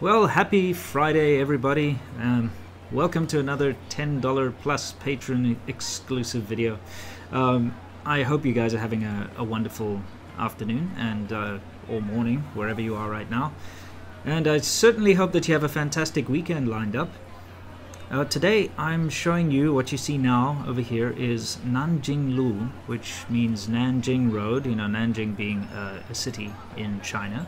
Well, happy Friday, everybody. Welcome to another $10 plus patron exclusive video. I hope you guys are having a wonderful afternoon and or morning, wherever you are right now. And I certainly hope that you have a fantastic weekend lined up. Today I'm showing you what you see now over here is Nanjing Lu, which means Nanjing Road, you know, Nanjing being a city in China.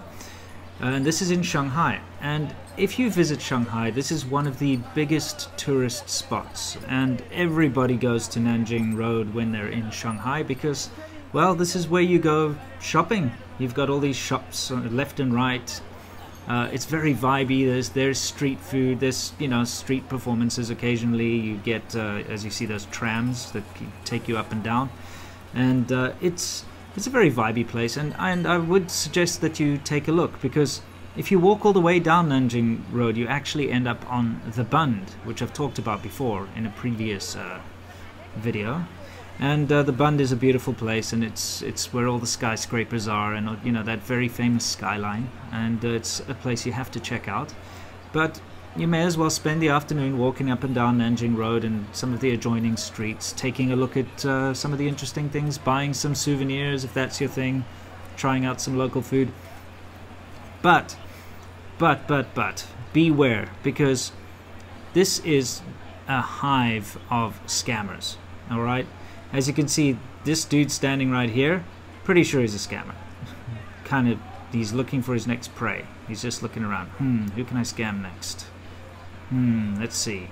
And this is in Shanghai, and if you visit Shanghai, this is one of the biggest tourist spots, and everybody goes to Nanjing Road when they're in Shanghai because, well, this is where you go shopping. You've got all these shops left and right. It's very vibey. There's street food, there's, you know, street performances occasionally. You get, as you see, those trams that take you up and down, and it's a very vibey place, and I would suggest that you take a look, because if you walk all the way down Nanjing Road, you actually end up on the Bund, which I've talked about before in a previous video. And the Bund is a beautiful place, and it's where all the skyscrapers are, and you know, that very famous skyline, and it's a place you have to check out. But you may as well spend the afternoon walking up and down Nanjing Road and some of the adjoining streets, taking a look at some of the interesting things, buying some souvenirs if that's your thing, trying out some local food. But, beware, because this is a hive of scammers, alright? As you can see, this dude standing right here, pretty sure he's a scammer. He's looking for his next prey. He's just looking around. Who can I scam next? Let's see.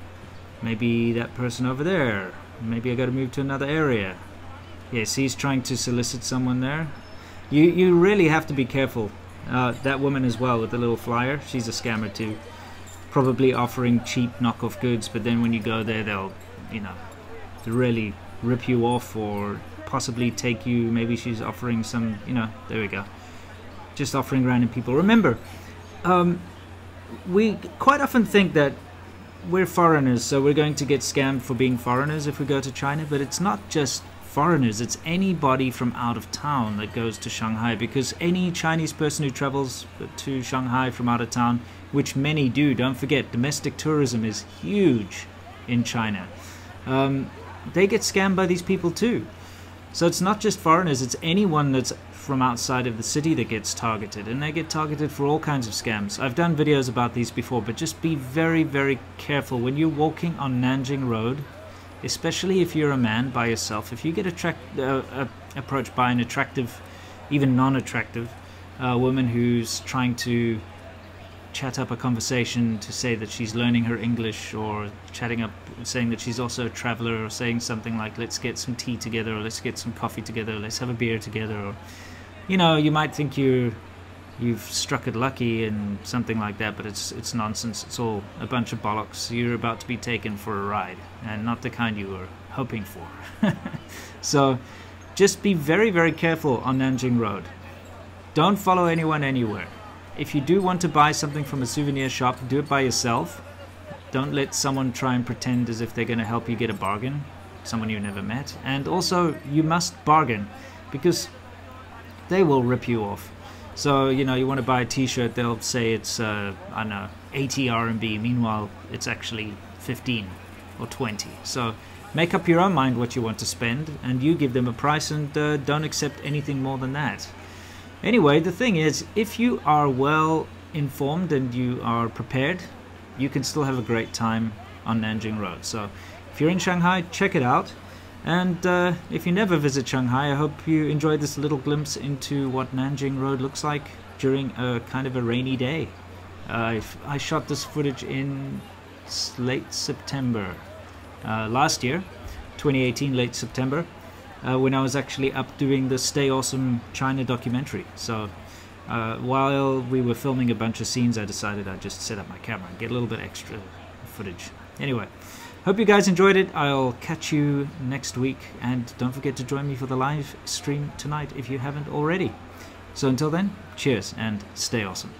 Maybe that person over there. Maybe I gotta move to another area. Yes, he's trying to solicit someone there. You really have to be careful. That woman as well with the little flyer, she's a scammer too. Probably offering cheap knockoff goods, but then when you go there, they'll, you know, really rip you off or possibly take you. Maybe she's offering some, you know, there we go. Just offering random people. Remember, we quite often think that we're foreigners, so we're going to get scammed for being foreigners if we go to China, but it's not just foreigners, it's anybody from out of town that goes to Shanghai, because any Chinese person who travels to Shanghai from out of town, which many do, don't forget, domestic tourism is huge in China, they get scammed by these people too. So it's not just foreigners, it's anyone that's from outside of the city that gets targeted, and they get targeted for all kinds of scams. I've done videos about these before, but just be very, very careful when you're walking on Nanjing Road, especially if you're a man by yourself. If you get approached by an attractive, even non-attractive woman who's trying to chat up a conversation to say that she's learning her English, or saying that she's also a traveler, or saying something like, let's get some tea together, or let's get some coffee together, or let's have a beer together, or, you know, you might think you've struck it lucky and something like that, but it's nonsense. It's all a bunch of bollocks. You're about to be taken for a ride, and not the kind you were hoping for. So just be very, very careful on Nanjing Road. Don't follow anyone anywhere. If you do want to buy something from a souvenir shop, do it by yourself. Don't let someone try and pretend as if they're going to help you get a bargain, someone you never met. And also, you must bargain, because they will rip you off. So, you know, you want to buy a t-shirt, they'll say it's, I don't know, 80 RMB. Meanwhile, it's actually 15 or 20. So make up your own mind what you want to spend, and you give them a price, and don't accept anything more than that. Anyway, the thing is, if you are well informed and you are prepared, you can still have a great time on Nanjing Road. So if you're in Shanghai, check it out. And if you never visit Shanghai, I hope you enjoyed this little glimpse into what Nanjing Road looks like during a kind of a rainy day. I shot this footage in late September last year, 2018, late September. When I was actually up doing the Stay Awesome China documentary. So while we were filming a bunch of scenes, I decided I'd just set up my camera and get a little bit extra footage. Anyway, hope you guys enjoyed it. I'll catch you next week, and don't forget to join me for the live stream tonight if you haven't already. So until then, cheers and stay awesome.